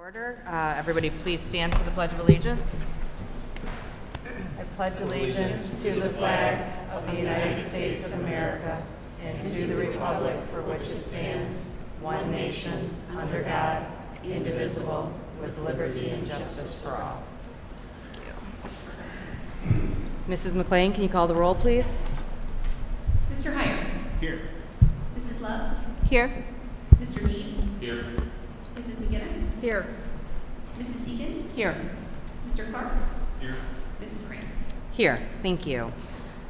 Order. Everybody please stand for the Pledge of Allegiance. I pledge allegiance to the flag of the United States of America and to the republic for which it stands, one nation, under God, indivisible, with liberty and justice for all. Mrs. McLean, can you call the roll, please? Mr. Heyer. Here. Mrs. Love. Here. Mr. Mead. Here. Mrs. McGinnis. Here. Mrs. Egan. Here. Mr. Clark. Here. Mrs. Crane. Here. Thank you.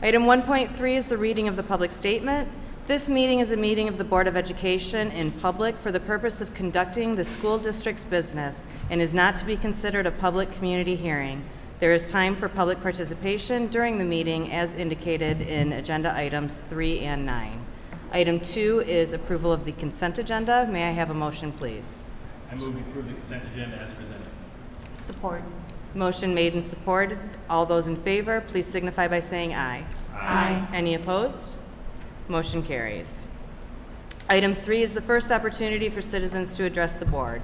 Item 1.3 is the reading of the public statement. This meeting is a meeting of the Board of Education in public for the purpose of conducting the school district's business and is not to be considered a public community hearing. There is time for public participation during the meeting as indicated in agenda items 3 and 9. Item 2 is approval of the consent agenda. May I have a motion, please? I move we approve the consent agenda as presented. Support. Motion made and supported. All those in favor, please signify by saying aye. Aye. Any opposed? Motion carries. Item 3 is the first opportunity for citizens to address the board.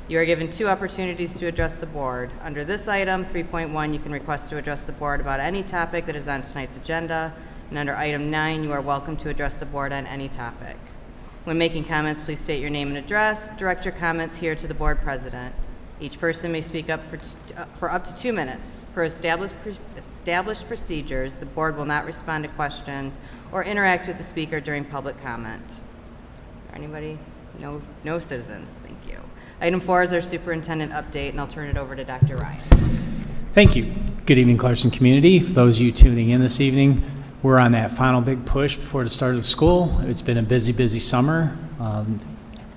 You are given 2 opportunities to address the board. Under this item, 3.1, you can request to address the board about any topic that is on tonight's agenda. And under item 9, you are welcome to address the board on any topic. When making comments, please state your name and address. Direct your comments here to the board president. Each person may speak up for up to 2 minutes. Per established procedures, the board will not respond to questions or interact with the speaker during public comment. Is there anybody? No citizens. Thank you. Item 4 is our superintendent update, and I'll turn it over to Dr. Ryan. Thank you. Good evening, Clarkston community. For those of you tuning in this evening, we're on that final big push before the start of the school. It's been a busy summer.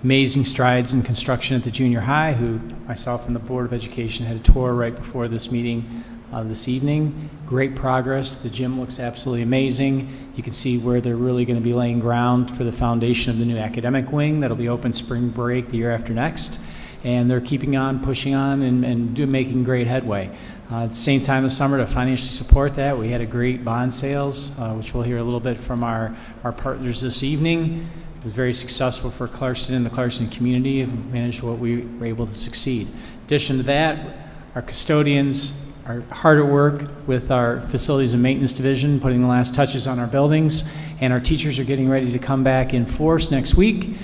Amazing strides in construction at the junior high, who myself and the Board of Education had a tour right before this meeting this evening. Great progress. The gym looks absolutely amazing. You can see where they're really going to be laying ground for the foundation of the new academic wing that'll be open spring break the year after next. And they're keeping on, pushing on, and making great headway. At the same time this summer, to financially support that, we had a great bond sales, which we'll hear a little bit from our partners this evening. It was very successful for Clarkston and the Clarkston community, and managed what we were able to succeed. In addition to that, our custodians are hard at work with our facilities and maintenance division, putting the last touches on our buildings, and our teachers are getting ready to come back in force next week.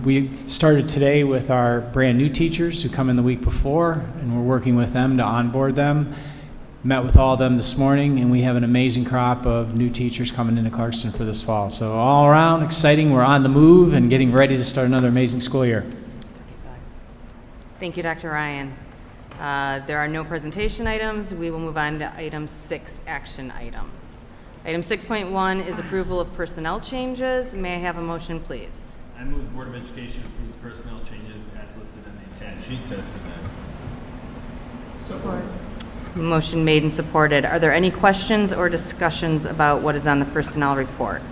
We started today with our brand new teachers who come in the week before, and we're working with them to onboard them. Met with all of them this morning, and we have an amazing crop of new teachers coming into Clarkston for this fall. So all around exciting. We're on the move and getting ready to start another amazing school year. Thank you, Dr. Ryan. There are no presentation items. We will move on to item 6, action items. Item 6.1 is approval of personnel changes. May I have a motion, please? I move the Board of Education approves personnel changes as listed on the attached sheets as presented. Support. Motion made and supported. Are there any questions or discussions about what is on the personnel report?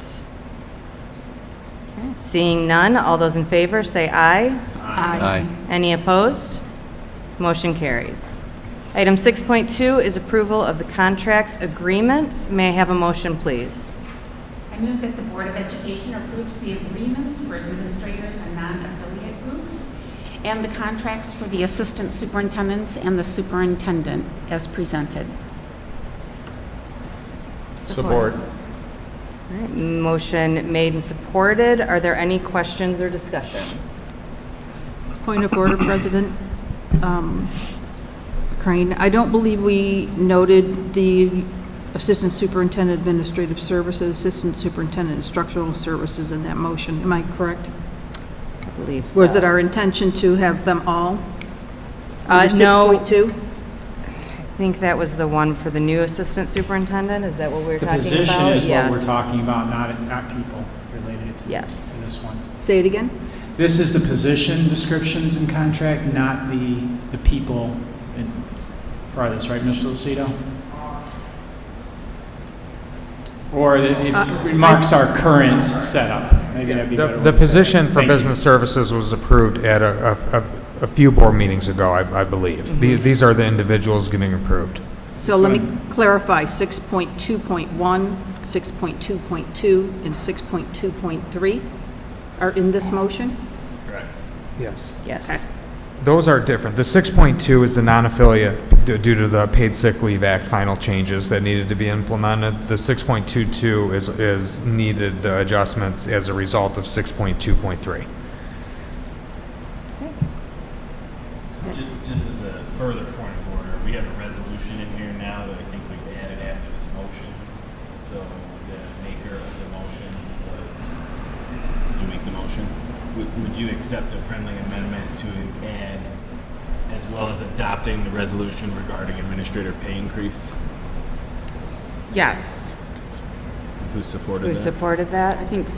Okay. Seeing none, all those in favor say aye. Aye. Any opposed? Motion carries. Item 6.2 is approval of the contracts agreements. May I have a motion, please? I move that the Board of Education approves the agreements for administrators and non-affiliate groups and the contracts for the assistant superintendents and the superintendent as presented. Support. All right. Motion made and supported. Are there any questions or discussion? Point of order, President Crane. I don't believe we noted the Assistant Superintendent Administrative Services, Assistant Superintendent Instructional Services in that motion. Am I correct? I believe so. Was it our intention to have them all? No. 6.2? I think that was the one for the new assistant superintendent. Is that what we were The talking about? position is Yes. what we're talking about, not people related to Yes. this one. Say it again? This is the position descriptions and contract, not the people for this, right, Mr. Lucido? Or it marks our current setup. Maybe that'd be a better way The to say it. position for Thank you. business services was approved at a few board meetings ago, I believe. Mm-hmm. These are the individuals getting approved. So let me clarify, 6.2.1, 6.2.2, and 6.2.3 are in this motion? Correct. Yes. Yes. Okay. Those are different. The 6.2 is the non-affiliate due to the Paid Sick Leave Act final changes that needed to be implemented. The 6.22 is needed adjustments as a result of 6.2.3. Just as a further point of order, we have a resolution in here now that I think we've added after this motion. So the maker of the motion was, did you make the motion? Would you accept a friendly amendment to add, as well as adopting the resolution regarding administrator pay increase? Yes. Who supported Who that? supported that? I think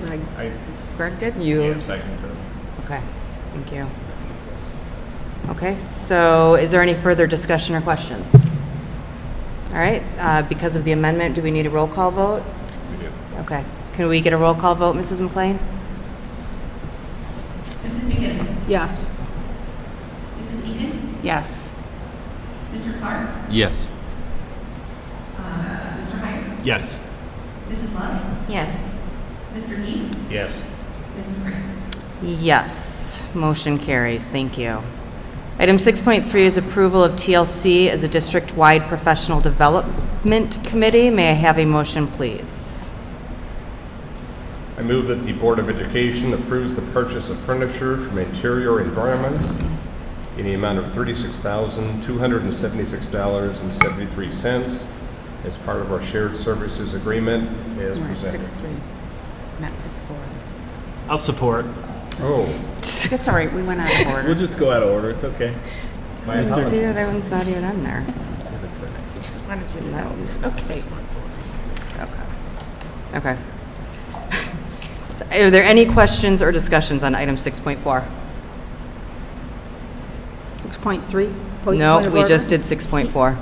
Greg did. You? Yeah, second. Okay, thank you. Okay, so is there any further discussion or questions? All right, because of the amendment, do we need a roll call vote? We do. Okay, can we get a roll call vote, Mrs. McLean? Mrs. McGinnis. Yes. Mrs. Egan. Yes. Mr. Clark. Yes. Mr. Hyde. Yes. Mrs. Love. Yes. Mr. Dean. Yes. Mrs. Grant. Yes, motion carries, thank you. Item 6.3 is approval of TLC as a district-wide professional development committee. May I have a motion, please? I move that the Board of Education approves the purchase of furniture from Interior Environments in the amount of $36,276.73 as part of our shared services agreement as presented. 6-3, not 6-4. I'll support. Oh, That's all right, we went out of order. We'll just go out of order. It's okay. See, that one's not even on there. Just wanted you to That know. one's- Okay. Okay. So are there any questions or discussions on item 6.4? 6.3? No, we just did 6.4.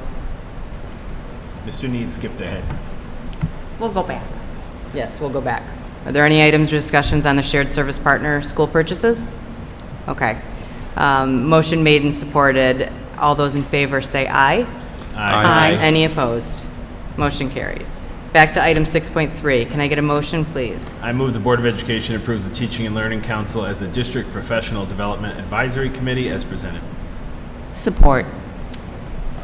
Mr. Need skipped ahead. We'll go back. Yes, we'll go back. Are there any items or discussions on the shared service partner school purchases? Okay. Motion made and supported. All those in favor say aye. Aye. Any opposed? Motion carries. Back to item 6.3. Can I get a motion, please? I move the Board of Education approves the Teaching and Learning Council as the District Professional Development Advisory Committee as presented. Support.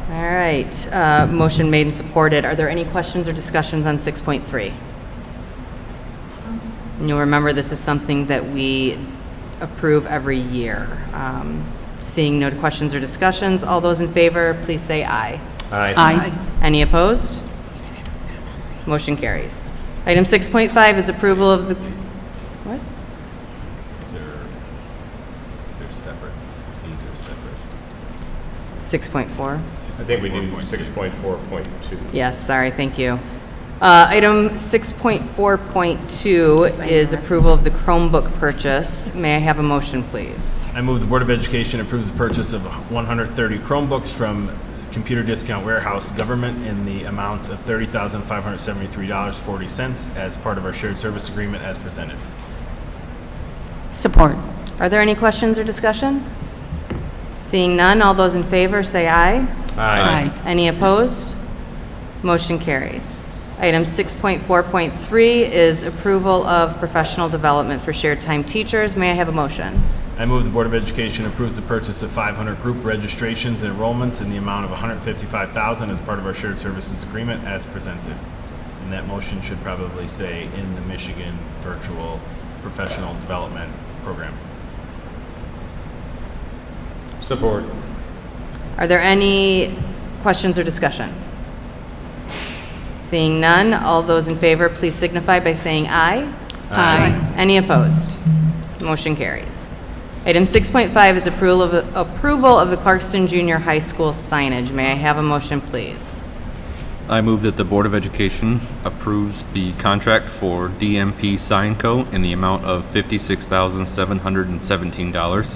All right. Motion made and supported. Are there any questions or discussions on 6.3? And you'll remember this is something that we approve every year. Seeing no questions or discussions, all those in favor, please say aye. Aye. Any opposed? Motion carries. Item 6.5 is approval of the, what? They're separate. These are separate. 6.4? I think we need 6.4.2. Yes, sorry, thank you. Item 6.4.2 is approval of the Chromebook purchase. May I have a motion, please? I move the Board of Education approves the purchase of 130 Chromebooks from Computer Discount Warehouse Government in the amount of $30,573.40 as part of our shared service agreement as presented. Support. Are there any questions or discussion? Seeing none, all those in favor say aye. Aye. Any opposed? Motion carries. Item 6.4.3 is approval of professional development for shared time teachers. May I have a motion? I move the Board of Education approves the purchase of 500 group registrations and enrollments in the amount of $155,000 as part of our shared services agreement as presented. And that motion should probably say in the Michigan Virtual Professional Development Program. Support. Are there any questions or discussion? Seeing none, all those in favor, please signify by saying aye. Aye. Any opposed? Motion carries. Item 6.5 is approval of the Clarkston Junior High School signage. May I have a motion, please? I move that the Board of Education approves the contract for DMP Sign Co. in the amount of $56,717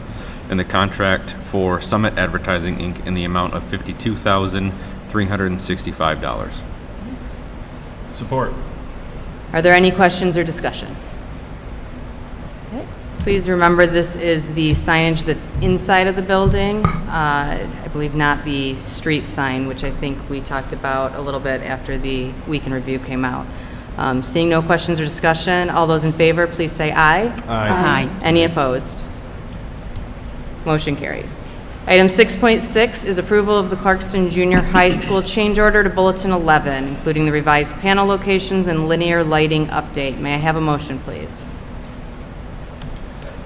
and the contract for Summit Advertising, Inc. in the amount of $52,365. Support. Are there any questions or discussion? Okay. Please remember this is the signage that's inside of the building. I believe not the street sign, which I think we talked about a little bit after the week in review came out. Seeing no questions or discussion, all those in favor, please say aye. Aye. Any opposed? Motion carries. Item 6.6 is approval of the Clarkston Junior High School change order to Bulletin 11, including the revised panel locations and linear lighting update. May I have a motion, please?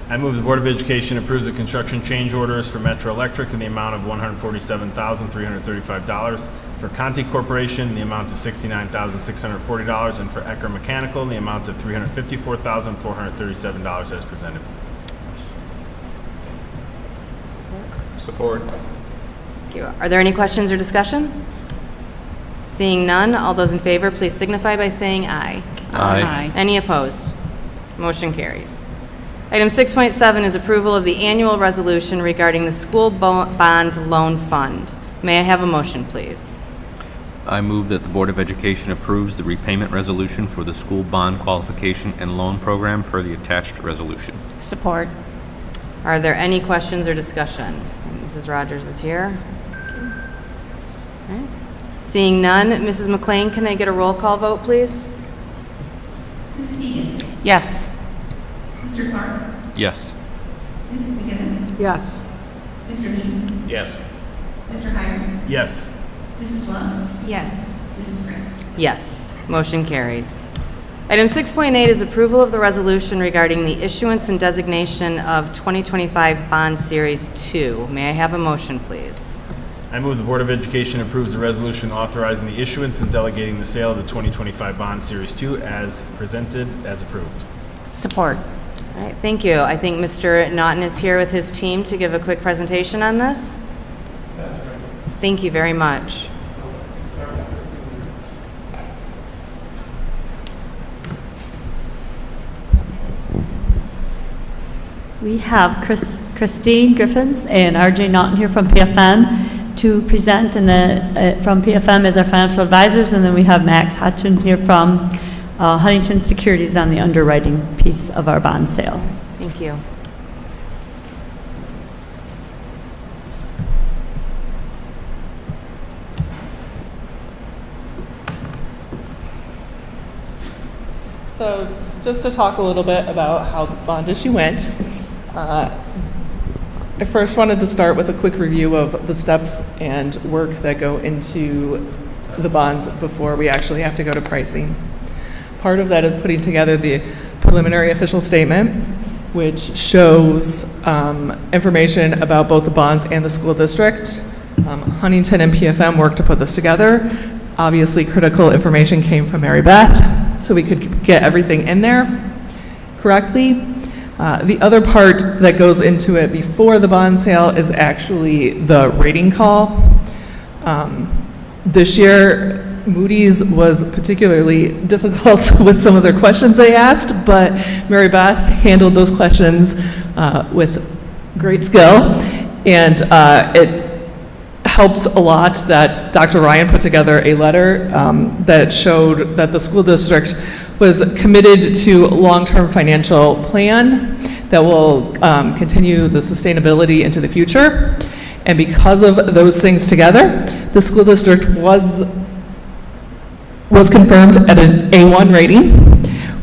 I move the Board of Education approves the construction change orders for Metro Electric in the amount of $147,335, for Conti Corporation in the amount of $69,640, and for Ecker Mechanical in the amount of $354,437 as presented. Support. Thank you. Are there any questions or discussion? Seeing none, all those in favor, please signify by saying aye. Aye. Any opposed? Motion carries. Item 6.7 is approval of the annual resolution regarding the school bond loan fund. May I have a motion, please? I move that the Board of Education approves the repayment resolution for the school bond qualification and loan program per the attached resolution. Support. Are there any questions or discussion? Mrs. Rogers is here. All right. Seeing none, Mrs. McLean, can I get a roll call vote, please? Mrs. Egan. Yes. Mr. Clark. Yes. Mrs. McGinnis. Yes. Mr. Mead. Yes. Mr. Hyde. Yes. Mrs. Love. Yes. Mrs. Grant. Yes. Motion carries. Item 6.8 is approval of the resolution regarding the issuance and designation of 2025 Bond Series 2. May I have a motion, please? I move the Board of Education approves the resolution authorizing the issuance and delegating the sale of the 2025 Bond Series 2 as presented, as approved. Support. All right, thank you. I think Mr. Naughton is here with his team to give a quick presentation on this. Thank you very much. We have Christine Griffins and RJ Naughton here from PFM to present, and from PFM as our financial advisors, and then we have Max Hutchin here from Huntington Securities on the underwriting piece of our bond sale. Thank you. So just to talk a little bit about how this bond issue went, I first wanted to start with a quick review of the steps and work that go into the bonds before we actually have to go to pricing. Part of that is putting together the preliminary official statement, which shows information about both the bonds and the school district. Huntington and PFM worked to put this together. Obviously, critical information came from Mary Beth, so we could get everything in there correctly. The other part that goes into it before the bond sale is actually the rating call. This year, Moody's was particularly difficult with some of their questions they asked, but Mary Beth handled those questions with great skill, and it helped a lot that Dr. Ryan put together a letter that showed that the school district was committed to a long-term financial plan that will continue the sustainability into the future. And because of those things together, the school district was confirmed at an A1 rating,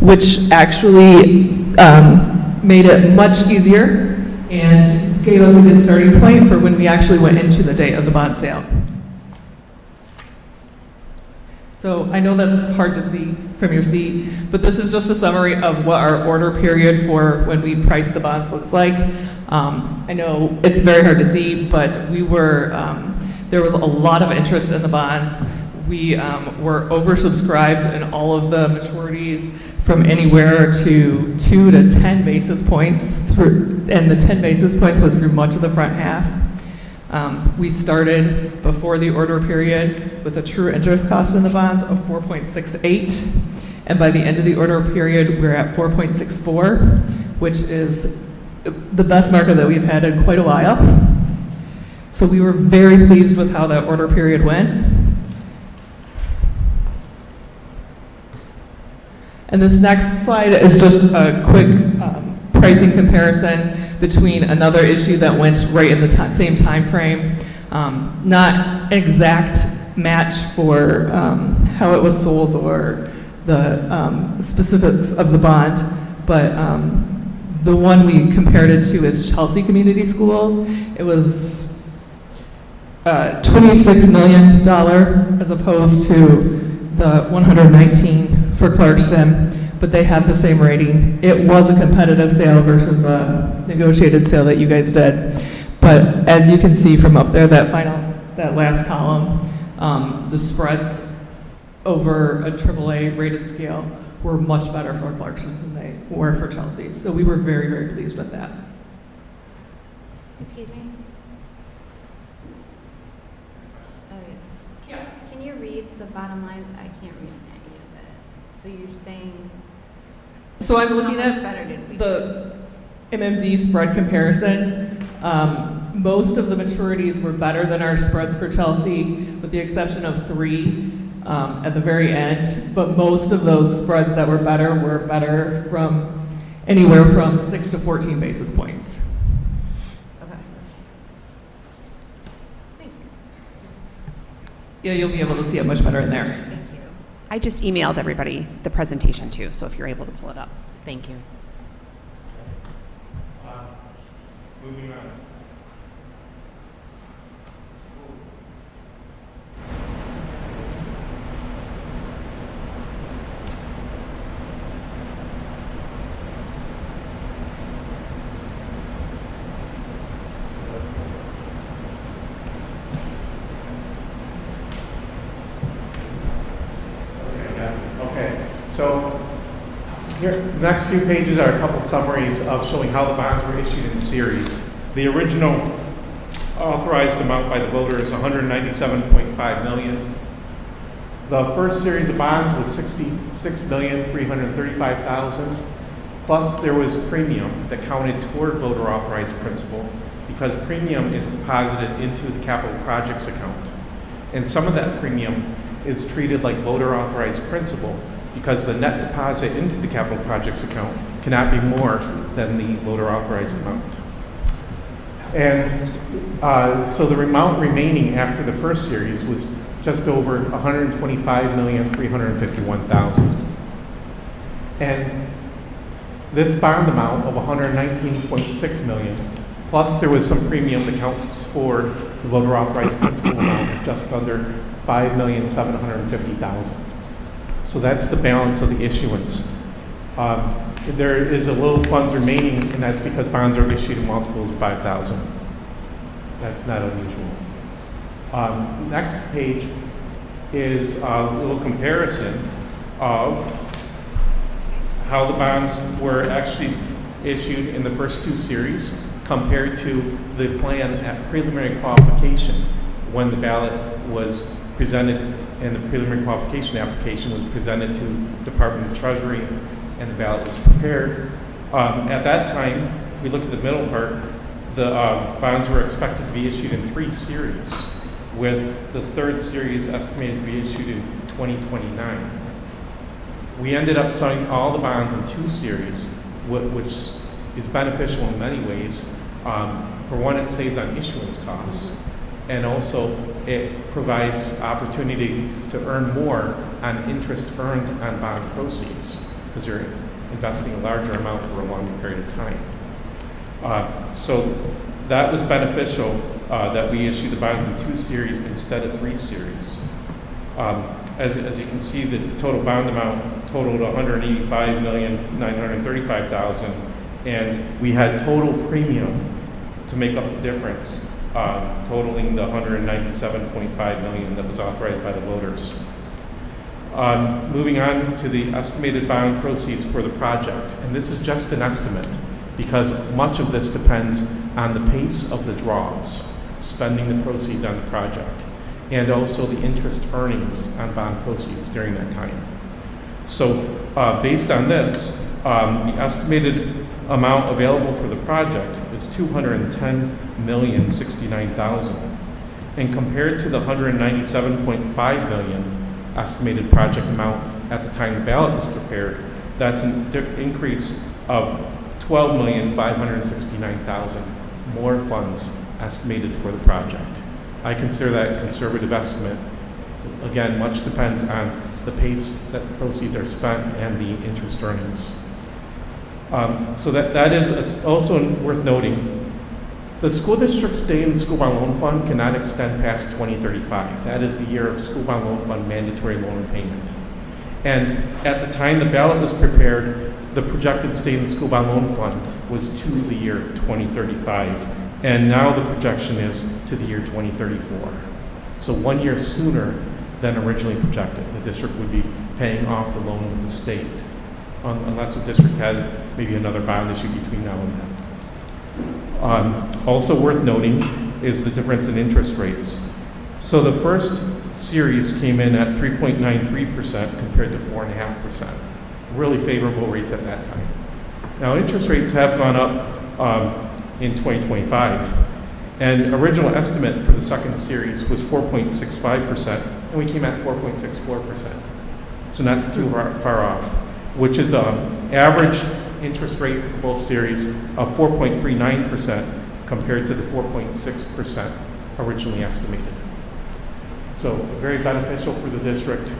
which actually made it much easier and gave us a good starting point for when we actually went into the date of the bond sale. So I know that's hard to see from your seat, but this is just a summary of what our order period for when we price the bonds looks like. I know it's very hard to see, but we were, there was a lot of interest in the bonds. We were oversubscribed in all of the maturities from anywhere to 2 to 10 basis points through, and the 10 basis points was through much of the front half. We started before the order period with a true interest cost in the bonds of 4.68, and by the end of the order period, we're at 4.64, which is the best market that we've had in quite a while. So we were very pleased with how that order period went. And this next slide is just a quick pricing comparison between another issue that went right in the same time frame. Not an exact match for how it was sold or the specifics of the bond, but the one we compared it to is Chelsea Community Schools. It was $26 million as opposed to the 119 for Clarkston, but they have the same rating. It was a competitive sale versus a negotiated sale that you guys did. But as you can see from up there, that last column, the spreads over a AAA rated scale were much better for Clarkston's than they were for Chelsea's. So we were very, very pleased with that. Excuse me? Oh, yeah. Can you read the bottom lines? I can't read any of it. So you're saying, So I'm how looking much at better did we do? the MMD spread comparison. Most of the maturities were better than our spreads for Chelsea, with the exception of 3 at the very end. But most of those spreads that were better from anywhere from 6 to 14 basis points. Okay. Thank you. Yeah, you'll be able to see it much better in there. Thank you. I just emailed everybody the presentation too, so if you're able to pull it up. Thank you. Moving on. Okay, so here, the next few pages are a couple summaries of showing how the bonds were issued in series. The original authorized amount by the voters, $197.5 million. The first series of bonds was $66,335,000. Plus, there was premium that counted toward voter authorized principal because premium is deposited into the capital projects account. And some of that premium is treated like voter authorized principal because the net deposit into the capital projects account cannot be more than the voter authorized amount. And so the amount remaining after the first series was just over $125,351,000. And this bond amount of $119.6 million, plus there was some premium that counts toward the voter authorized principal amount of just under $5,750,000. So that's the balance of the issuance. There is a little funds remaining, and that's because bonds are issued in multiples of 5,000. That's not unusual. Next page is a little comparison of how the bonds were actually issued in the first 2 series compared to the plan at preliminary qualification when the ballot was presented and the preliminary qualification application was presented to Department of Treasury and the ballot was prepared. At that time, if we look at the middle part, the bonds were expected to be issued in 3 series, with this 3rd series estimated to be issued in 2029. We ended up selling all the bonds in 2 series, which is beneficial in many ways. For one, it saves on issuance costs, and also it provides opportunity to earn more on interest earned on bond proceeds because you're investing a larger amount for a longer period of time. So that was beneficial that we issued the bonds in 2 series instead of 3 series. As you can see, the total bond amount totaled $185,935,000, and we had total premium to make up the difference, totaling the $197.5 million that was authorized by the voters. Moving on to the estimated bond proceeds for the project, and this is just an estimate because much of this depends on the pace of the draws, spending the proceeds on the project, and also the interest earnings on bond proceeds during that time. So based on this, the estimated amount available for the project is $210,069,000. And compared to the $197.5 million estimated project amount at the time the ballot was prepared, that's an increase of $12,569,000 more funds estimated for the project. I consider that a conservative estimate. Again, much depends on the pace that proceeds are spent and the interest earnings. So that is also worth noting. The school district's stay in the school bond loan fund cannot extend past 2035. That is the year of school bond loan fund mandatory loan repayment. And at the time the ballot was prepared, the projected stay in the school bond loan fund was to the year 2035. And now the projection is to the year 2034. So 1 year sooner than originally projected. The district would be paying off the loan with the state, unless the district had maybe another bond issue between now and then. Also worth noting is the difference in interest rates. So the first series came in at 3.93% compared to 4.5%. Really favorable rates at that time. Now interest rates have gone up in 2025, and original estimate for the second series was 4.65%, and we came at 4.64%. So not too far off, which is average interest rate for both series of 4.39% compared to the 4.6% originally estimated. So very beneficial for the district.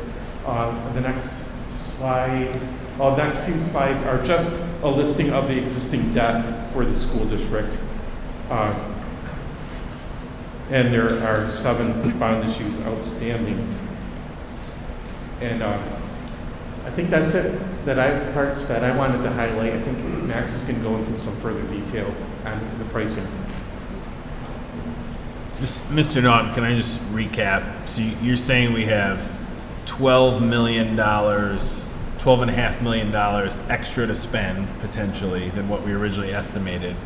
The next slide, next few slides are just a listing of the existing debt for the school district. And there are 7 bond issues outstanding. And I think that's it. Parts that I wanted to highlight. I think Max is going to go into some further detail on the pricing. Mr. Naughton, can I just recap? So you're saying we have $12.5 million extra to spend potentially than what we originally estimated,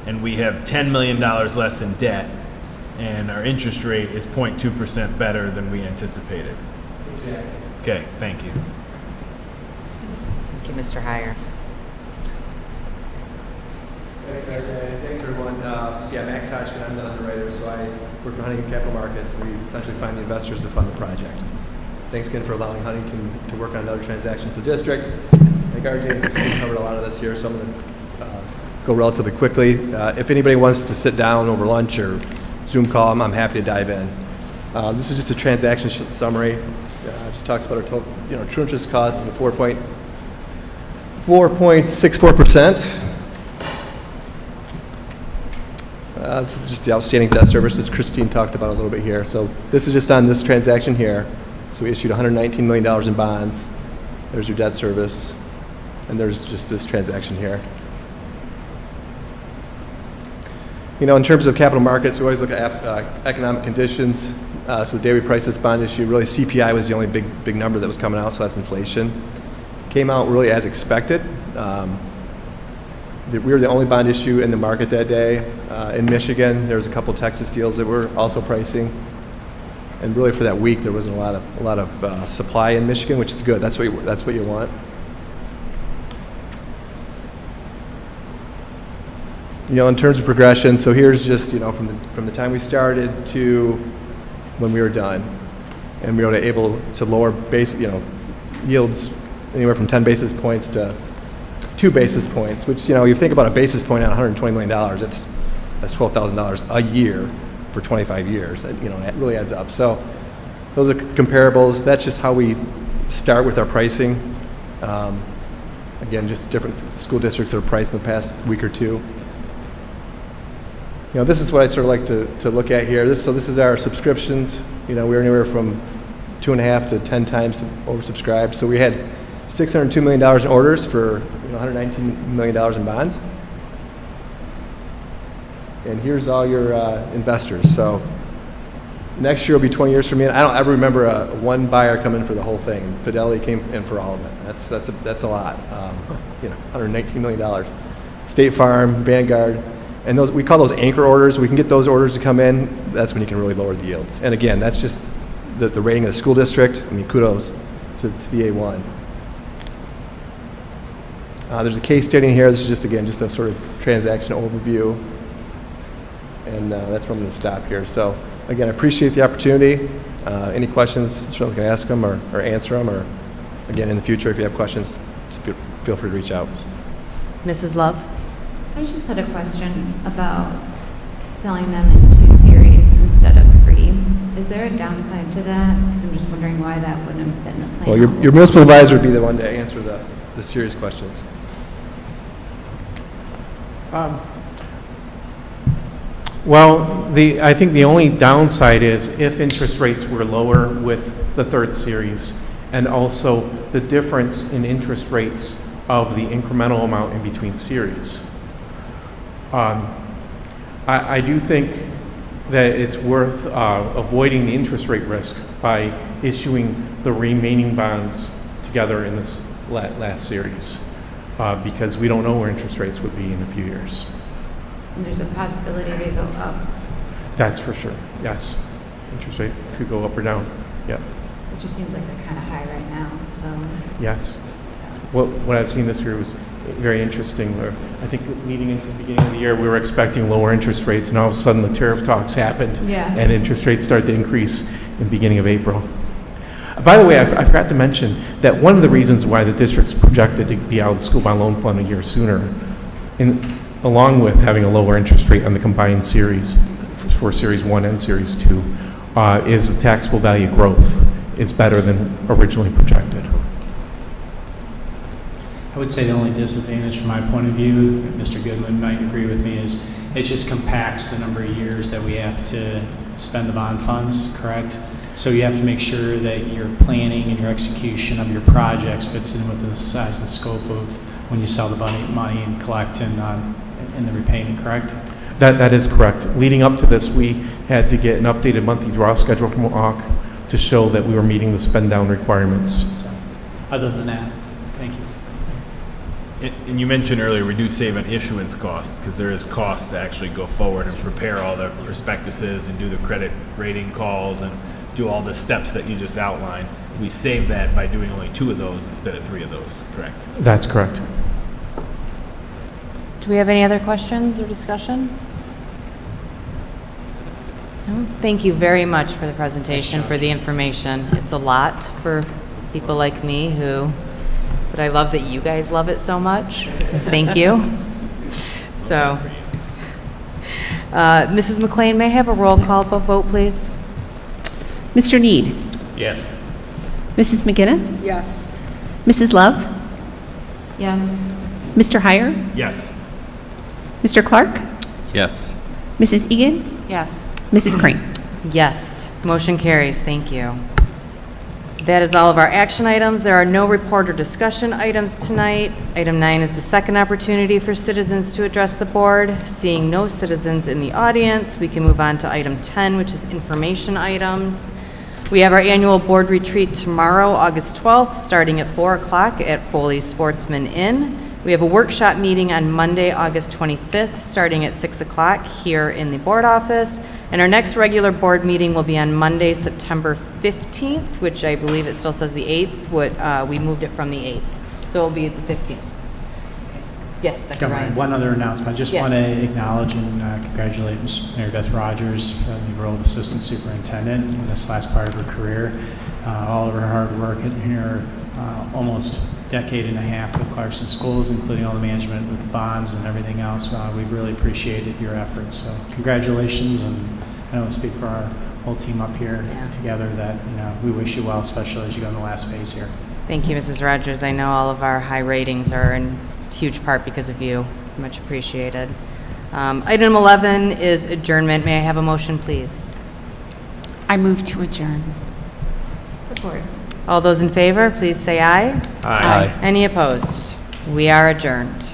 and we have $10 million less in debt, and our interest rate is 0.2% better than we anticipated. Exactly. Okay, thank you. Thank you, Mr. Heyer. Thanks, RJ. Thanks, everyone. Max Hodgkin, I'm the underwriter, so I work for Huntington Capital Markets, and we essentially find the investors to fund the project. Thanks again for allowing Huntington to work on another transaction for the district. I think RJ and Christine covered a lot of this here, so I'm going to go relatively quickly. If anybody wants to sit down over lunch or Zoom call, I'm happy to dive in. This is just a transaction summary. It just talks about our total, true interest cost of the 4.64%. This is just the outstanding debt service, as Christine talked about a little bit here. So this is just on this transaction here. So we issued $119 million in bonds. There's your debt service. And there's just this transaction here. In terms of capital markets, we always look at economic conditions. So the day we priced this bond issue, really CPI was the only big number that was coming out, so that's inflation. Came out really as expected. We were the only bond issue in the market that day. In Michigan, there was a couple Texas deals that were also pricing. And really for that week, there wasn't a lot of supply in Michigan, which is good. That's what you want. In terms of progression, so here's just from the time we started to when we were done, and we were able to lower yields anywhere from 10 basis points to 2 basis points, which you think about a basis point on $120 million, that's $12,000 a year for 25 years. That really adds up. So those are comparables. That's just how we start with our pricing. Again, just different school districts that are priced in the past week or two. This is what I sort of like to look at here. This is our subscriptions. We're anywhere from 2.5 to 10 times oversubscribed. So we had $602 million in orders for $119 million in bonds. And here's all your investors. So next year will be 20 years from me. And I don't ever remember one buyer come in for the whole thing. Fidelity came in for all of it. That's a lot. $119 million. State Farm, Vanguard. And we call those anchor orders. We can get those orders to come in. That's when you can really lower the yields. And again, that's just the rating of the school district. Kudos to the A1. There's a case study in here. This is just a sort of transaction overview. And that's where I'm going to stop here. So again, I appreciate the opportunity. Any questions, certainly can ask them or answer them. Or again, in the future, if you have questions, feel free to reach out. Mrs. Love? I just had a question about selling them in 2 series instead of 3. Is there a downside to that? Because I'm just wondering why that wouldn't have been the plan. Well, your municipal advisor would be the one to answer the serious questions. Well, I think the only downside is if interest rates were lower with the third series, and also the difference in interest rates of the incremental amount in between series. I do think that it's worth avoiding the interest rate risk by issuing the remaining bonds together in this last series, because we don't know where interest rates would be in a few years. And there's a possibility they go up, That's for sure, yes. Interest rate could go up or down, yep, which just seems like they're kind of high right now, so. yes. What I've seen this year was very interesting, where I think leading into the beginning of the year, we were expecting lower interest rates, and all of a sudden the tariff talks happened, Yeah. and interest rates started to increase in the beginning of April. By the way, I forgot to mention that one of the reasons why the district's projected to be out of the school bond loan fund a year sooner, along with having a lower interest rate on the combined series for Series 1 and Series 2, is the taxable value growth is better than originally projected. I would say the only disadvantage from my point of view, Mr. Goodman might agree with me, is it just compacts the number of years that we have to spend the bond funds, correct? So you have to make sure that your planning and your execution of your projects fits in with the size and scope of when you sell the money and collect in the repayment, correct? That is correct. Leading up to this, we had to get an updated monthly draw schedule from OAC to show that we were meeting the spend down requirements. So, other than that, thank you. And you mentioned earlier, we do save on issuance cost, because there is cost to actually go forward and prepare all the prospectuses and do the credit rating calls and do all the steps that you just outlined. We save that by doing only 2 of those instead of 3 of those, correct? That's correct. Do we have any other questions or discussion? No? Thank you very much for the presentation, for the information. It's a lot for people like me but I love that you guys love it so much. Thank you. So, Mrs. McLean, may I have a roll call vote, please? Mr. Need? Yes. Mrs. McGinnis? Yes. Mrs. Love? Yes. Mr. Heyer? Yes. Mr. Clark? Yes. Mrs. Egan? Yes. Mrs. Crane? Yes. Motion carries. Thank you. That is all of our action items. There are no report or discussion items tonight. Item 9 is the second opportunity for citizens to address the board. Seeing no citizens in the audience, we can move on to item 10, which is information items. We have our annual board retreat tomorrow, August 12th, starting at 4 o'clock at Foley's Sportsman Inn. We have a workshop meeting on Monday, August 25th, starting at 6 o'clock here in the board office. And our next regular board meeting will be on Monday, September 15th, which I believe it still says the 8th. We moved it from the 8th. So it'll be at the 15th. Yes, Dr. Governor, Ryan. one other announcement. I just Yes. want to acknowledge and congratulate Ms. Mary Beth Rogers for the role of Assistant Superintendent in this last part of her career. All of her hard work in her almost decade and a half with Clarkston Schools, including all the management with the bonds and everything else. We've really appreciated your efforts. So congratulations, and I don't speak for our whole team up here together that we wish you well, especially as you go in the last phase here. Thank you, Mrs. Rogers. I know all of our high ratings are in huge part because of you. Much appreciated. Item 11 is adjournment. May I have a motion, please? I move to adjourn. Support. All those in favor, please say aye. Aye. Any opposed? We are adjourned.